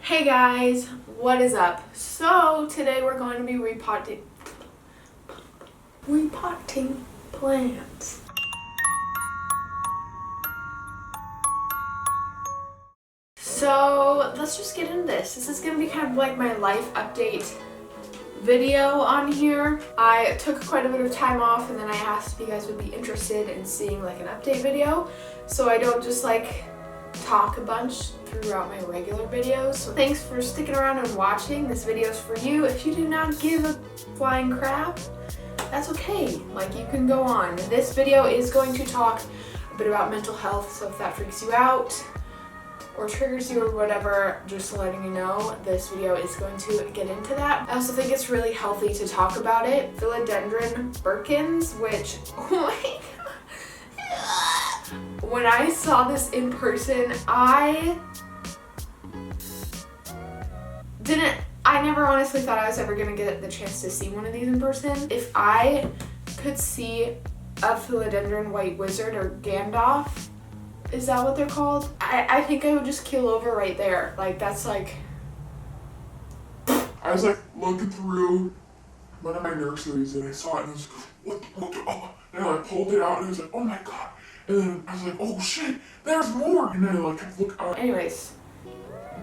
Hey guys, what is up? So today we're going to be repotting plants. So let's just get into this. This is going to be kind of like my life update video on here. I took quite a bit of time off and then I asked if you guys would be interested in seeing like an update video so I don't just like talk a bunch throughout my regular videos. So thanks for sticking around and watching. This video is for you. If you do not give a flying crap, that's okay. Like, you can go on. This video is going to talk a bit about mental health, so if that freaks you out or triggers you or whatever, just letting you know, this video is going to get into that. I also think it's really healthy to talk about it. Philodendron Birkins, which, oh my God. When I saw this in person, I never honestly thought I was ever gonna get the chance to see one of these in person. If I could see a philodendron white wizard or Gandalf, is that what they're called? I think I would just keel over right there. Like, that's like... I was like looking through one of my nurseries and I saw it and I was like, what, oh, and I like pulled it out and I was like, oh my God. And then I was like, oh shit, there's more. And then I like look up. Anyways,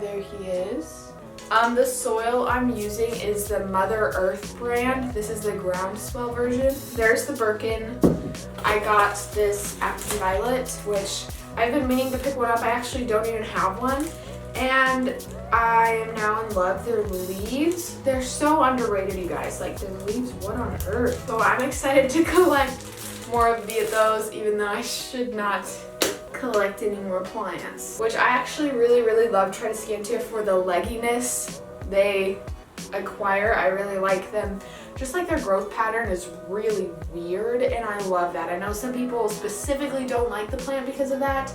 there he is. The soil I'm using is the Mother Earth brand. This is the groundswell version. There's the Birkin. I got this Active Violet, which I've been meaning to pick one up. I actually don't even have one. And I am now in love. Their leaves, they're so underrated, you guys. Like, their leaves, what on earth? So I'm excited to collect more of those, even though I should not collect any more plants. Which I actually really love Tradescantia for the legginess they acquire. I really like them. Just like their growth pattern is really weird and I love that. I know some people specifically don't like the plant because of that,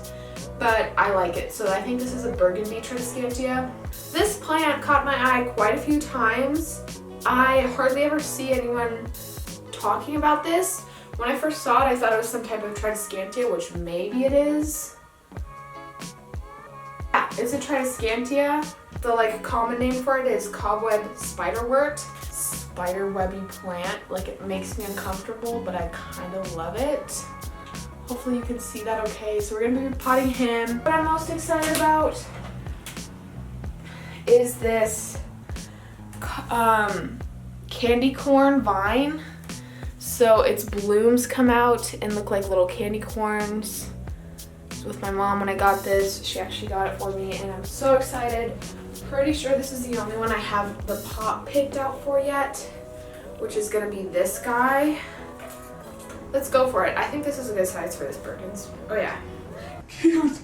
but I like it. So I think this is a burgundy Tradescantia. This plant caught my eye quite a few times. I hardly ever see anyone talking about this. When I first saw it, I thought it was some type of Tradescantia, which maybe it is. Yeah, it's a Tradescantia. The like common name for it is cobweb spiderwort. Spiderwebby plant. Like, it makes me uncomfortable, but I kind of love it. Hopefully you can see that okay. So we're gonna be potting him. What I'm most excited about is this candy corn vine. So its blooms come out and look like little candy corns. With my mom when I got this. She actually got it for me and I'm so excited. Pretty sure this is the only one I have the pot picked out for yet, which is gonna be this guy. Let's go for it. I think this is a good size for this Birkins. Oh yeah. Cute.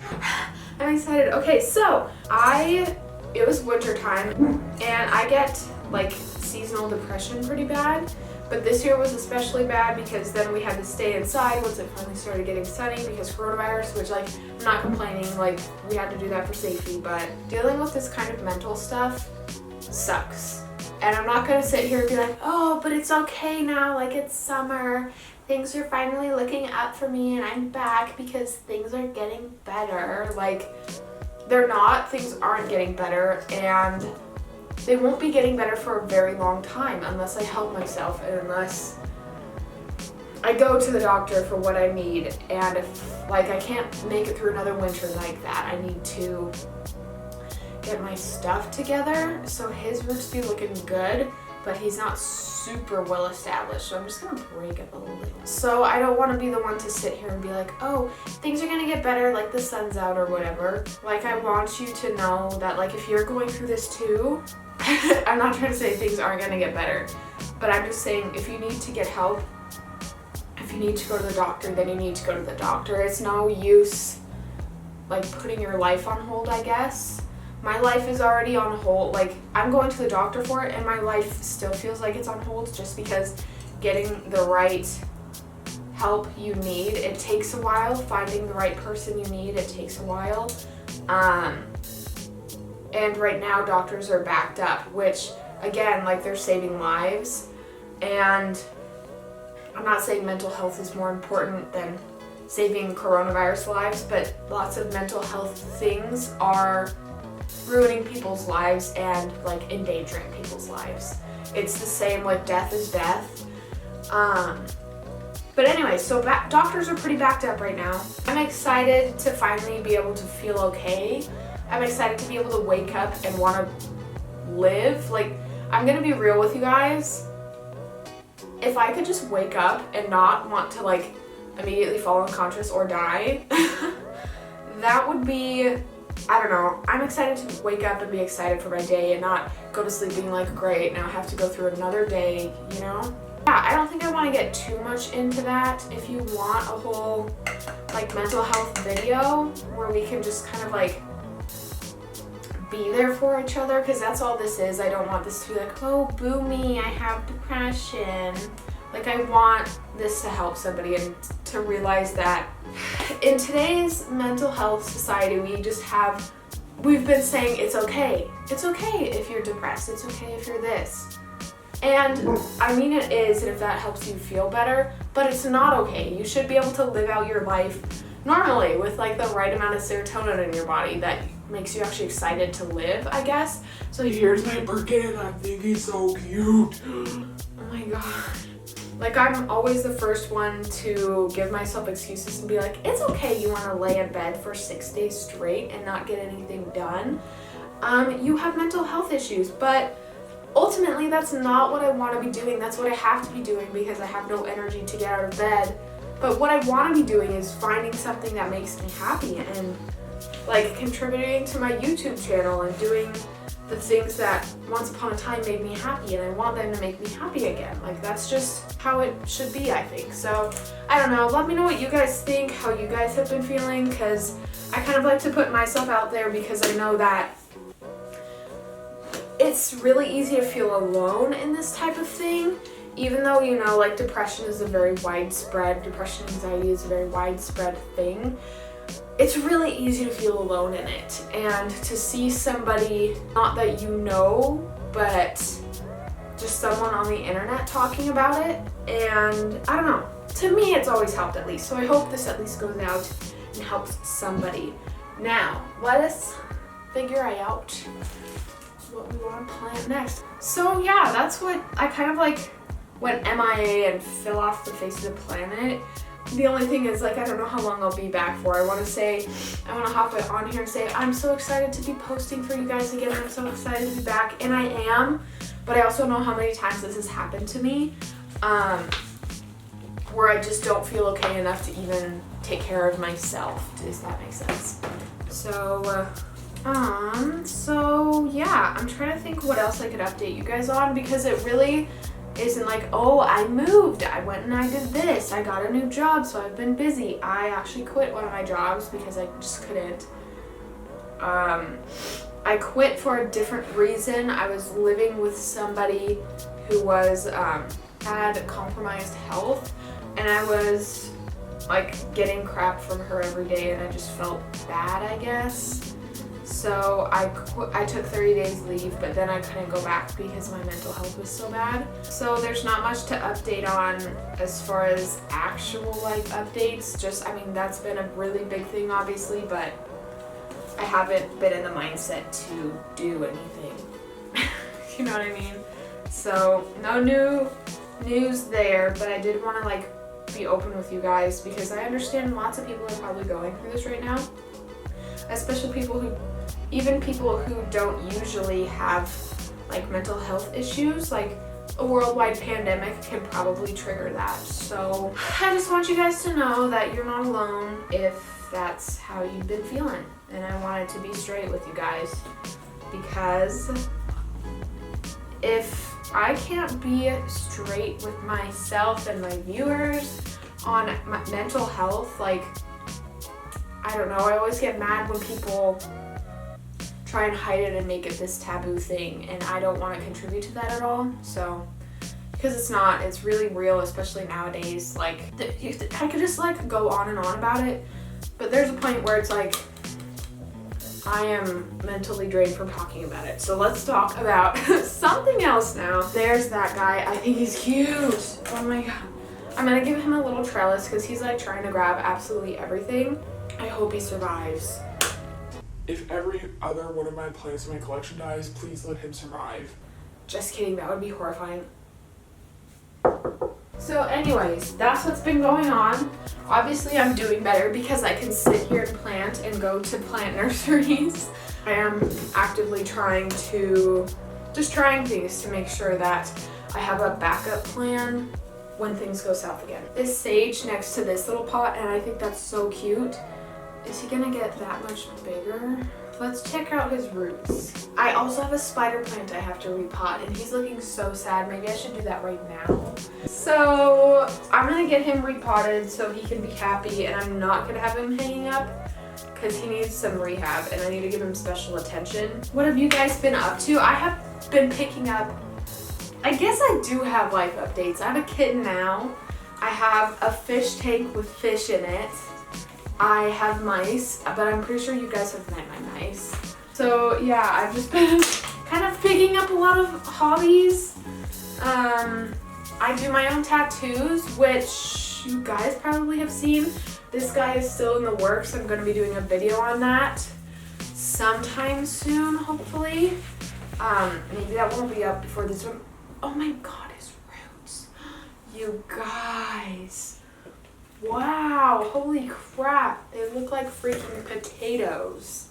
I'm excited. Okay, so it was winter time and I get like seasonal depression pretty bad. But this year was especially bad because then we had to stay inside once it finally started getting sunny because coronavirus, which, like, I'm not complaining, like, we had to do that for safety, but dealing with this kind of mental stuff sucks. And I'm not gonna sit here and be like, oh, but it's okay now, like, it's summer, things are finally looking up for me and I'm back because things are getting better. Like, they're not, things aren't getting better, and they won't be getting better for a very long time unless I help myself and unless I go to the doctor for what I need. And if, like, I can't make it through another winter like that, I need to get my stuff together. So his roots be looking good, but he's not super well established. So I'm just gonna break it a little. So I don't want to be the one to sit here and be like, oh, things are gonna get better, like the sun's out or whatever. Like, I want you to know that, like, if you're going through this too, I'm not trying to say things aren't going to get better, but I'm just saying if you need to get help, if you need to go to the doctor, then you need to go to the doctor. It's no use, like, putting your life on hold, I guess. My life is already on hold. Like, I'm going to the doctor for it, and my life still feels like it's on hold just because getting the right help you need, it takes a while. Finding the right person you need, it takes a while. And right now doctors are backed up, which again, like, they're saving lives. And I'm not saying mental health is more important than saving coronavirus lives, but lots of mental health things are ruining people's lives and like endangering people's lives. It's the same with death is death. But anyway, so doctors are pretty backed up right now. I'm excited to finally be able to feel okay. I'm excited to be able to wake up and want to live. Like, I'm gonna be real with you guys. If I could just wake up and not want to like immediately fall unconscious or die, that would be, I don't know. I'm excited to wake up and be excited for my day and not go to sleep being like, great, now I have to go through another day, you know? Yeah, I don't think I want to get too much into that. If you want a whole like mental health video where we can just kind of like be there for each other, because that's all this is. I don't want this to be like, oh, boo me, I have depression. Like, I want this to help somebody and to realize that in today's mental health society, we've been saying it's okay. It's okay if you're depressed. It's okay if you're this. And I mean, it is, and if that helps you feel better, but it's not okay. You should be able to live out your life normally with like the right amount of serotonin in your body that makes you actually excited to live, I guess. So Here's my Birkin, I think he's so cute. oh my god. Like, I'm always the first one to give myself excuses and be like, it's okay you want to lay in bed for 6 days straight and not get anything done. You have mental health issues, but ultimately that's not what I want to be doing. That's what I have to be doing because I have no energy to get out of bed. But what I want to be doing is finding something that makes me happy and like contributing to my YouTube channel and doing the things that once upon a time made me happy, and I want them to make me happy again. Like, that's just how it should be, I think. So, I don't know. Let me know what you guys think, how you guys have been feeling, because I kind of like to put myself out there because I know that it's really easy to feel alone in this type of thing, even though, you know, like depression, anxiety is a very widespread thing. It's really easy to feel alone in it, and to see somebody, not that you know, but just someone on the internet talking about it, and I don't know, to me it's always helped at least, so I hope this at least goes out and helps somebody. Now, let us figure out what we want to plan next. So yeah, that's what I kind of like went MIA and fell off the face of the planet. The only thing is, like, I don't know how long I'll be back for. I want to hop on here and say, I'm so excited to be posting for you guys again. I'm so excited to be back, and I am, but I also know how many times this has happened to me, where I just don't feel okay enough to even take care of myself. Does that make sense? So, so yeah, I'm trying to think what else I could update you guys on, because it really isn't like, oh, I moved, I went and I did this, I got a new job, so I've been busy. I actually quit one of my jobs because I just couldn't. I quit for a different reason. I was living with somebody who was had compromised health, and I was like getting crap from her every day, and I just felt bad, I guess. So I took 30 days leave, but then I couldn't go back because my mental health was so bad. So there's not much to update on as far as actual like updates. Just, I mean, that's been a really big thing obviously, but I haven't been in the mindset to do anything. You know what I mean? So no new news there, but I did want to like be open with you guys because I understand lots of people are probably going through this right now. Especially even people who don't usually have like mental health issues, like a worldwide pandemic can probably trigger that. So I just want you guys to know that you're not alone if that's how you've been feeling. And I wanted to be straight with you guys, because if I can't be straight with myself and my viewers on my mental health, like, I don't know, I always get mad when people try and hide it and make it this taboo thing, and I don't want to contribute to that at all. So, because it's not, it's really real, especially nowadays. Like, I could just like go on and on about it, but there's a point where it's like, I am mentally drained from talking about it. So let's talk about something else now. There's that guy, I think he's cute. Oh my god. I'm gonna give him a little trellis because he's like trying to grab absolutely everything. I hope he survives. if every other one of my plants in my collection dies, please let him survive. Just kidding, that would be horrifying. So anyways, that's what's been going on. Obviously I'm doing better because I can sit here and plant and go to plant nurseries. I am actively trying things to make sure that I have a backup plan when things go south again. This sage next to this little pot, and I think that's so cute. Is he gonna get that much bigger? Let's check out his roots. I also have a spider plant I have to repot, and he's looking so sad. Maybe I should do that right now. So I'm gonna get him repotted so he can be happy, and I'm not gonna have him hanging up because he needs some rehab and I need to give him special attention. What have you guys been up to? I have been picking up, I guess I do have life updates. I have a kitten now. I have a fish tank with fish in it. I have mice, but I'm pretty sure you guys have met my mice. So yeah, I've just been kind of picking up a lot of hobbies. I do my own tattoos, which you guys probably have seen. This guy is still in the works. I'm going to be doing a video on that sometime soon, hopefully. Maybe that won't be up before this one. Oh my god, his roots. You guys. Wow, holy crap. They look like freaking potatoes.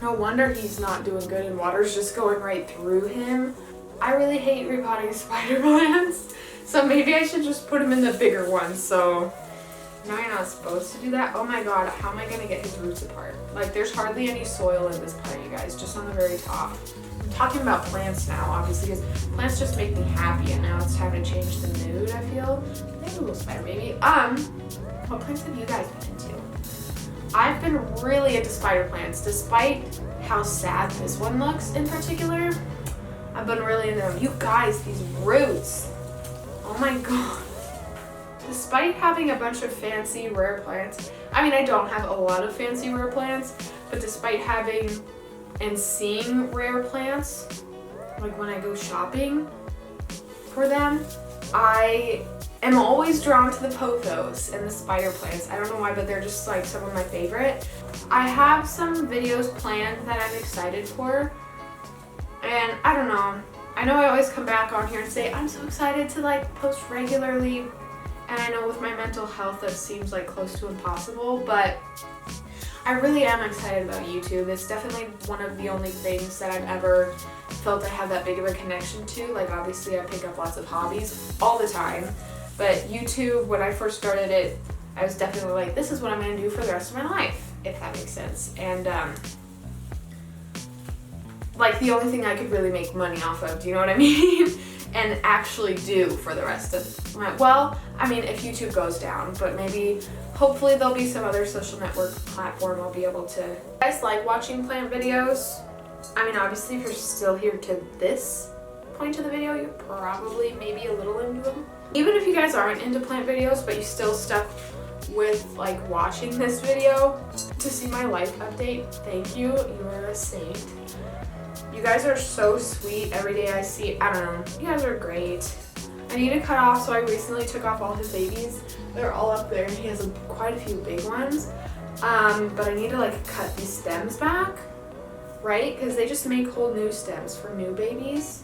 No wonder he's not doing good and water's just going right through him. I really hate repotting spider plants, so maybe I should just put him in the bigger ones. So now you're not supposed to do that. Oh my god, how am I gonna get his roots apart? Like, there's hardly any soil in this plant, you guys, just on the very top. I'm talking about plants now, obviously, because plants just make me happy, and now it's time to change the mood, I feel. There's a little spider baby. What plants have you guys been into? I've been really into spider plants, despite how sad this one looks in particular. I've been really into them. You guys, these roots. Oh my god. Despite having a bunch of fancy rare plants, I mean, I don't have a lot of fancy rare plants, but despite having and seeing rare plants, like when I go shopping for them, I am always drawn to the pothos and the spider plants. I don't know why, but they're just like some of my favorite. I have some videos planned that I'm excited for, and I don't know. I know I always come back on here and say I'm so excited to like post regularly, and I know with my mental health that seems like close to impossible, but I really am excited about YouTube. It's definitely one of the only things that I've ever felt I have that big of a connection to. Like, obviously I pick up lots of hobbies all the time, but YouTube, when I first started it, I was definitely like, this is what I'm gonna do for the rest of my life, if that makes sense. And like the only thing I could really make money off of, do you know what I mean? And actually do for the rest of my, well, I mean, if YouTube goes down, but maybe, hopefully there'll be some other social network platform I'll be able to. You guys like watching plant videos? I mean, obviously if you're still here to this point of the video, you're probably maybe a little into them. Even if you guys aren't into plant videos, but you still stuck with like watching this video to see my life update, thank you, you are a saint. You guys are so sweet. Every day I see, I don't know, you guys are great. I need to cut off, so I recently took off all his babies. They're all up there, and he has quite a few big ones. But I need to like cut these stems back, right? Because they just make whole new stems for new babies.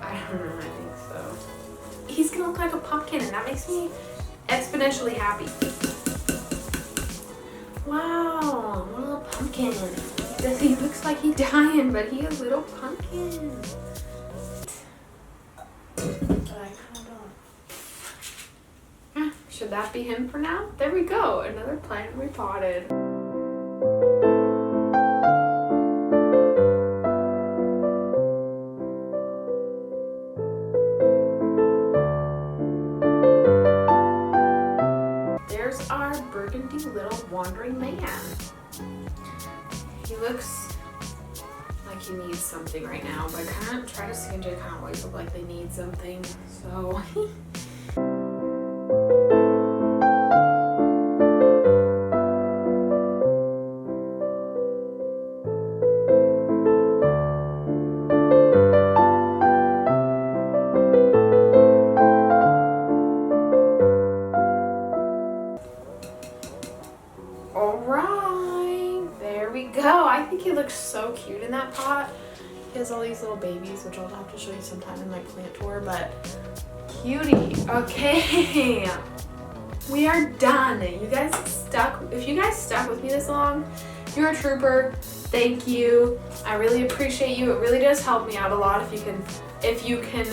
I don't know, I think so. He's gonna look like a pumpkin, and that makes me exponentially happy. Wow, what a little pumpkin. He looks like he's dying, but he is a little pumpkin. But I kind of don't. Should that be him for now? There we go, another plant repotted. There's our burgundy little wandering man. He looks like he needs something right now, but I kind of try to see J kind of always look like they need something, so. All right, there we go. has all these little babies, which I'll have to show you sometime in my plant tour, but cutie. Okay, we are done. You guys stuck. If you guys stuck with me this long, you're a trooper. Thank you. I really appreciate you. It really does help me out a lot if you can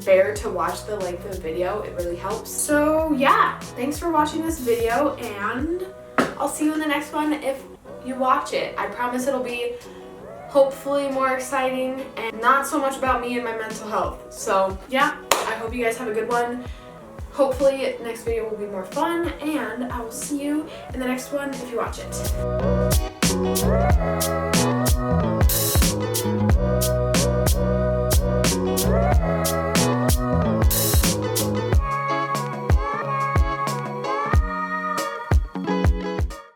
bear to watch the length of the video. It really helps. So yeah, thanks for watching this video, and I'll see you in the next one if you watch it. I promise it'll be hopefully more exciting and not so much about me and my mental health. So yeah, I hope you guys have a good one. Hopefully next video will be more fun, and I will see you in the next one if you watch it.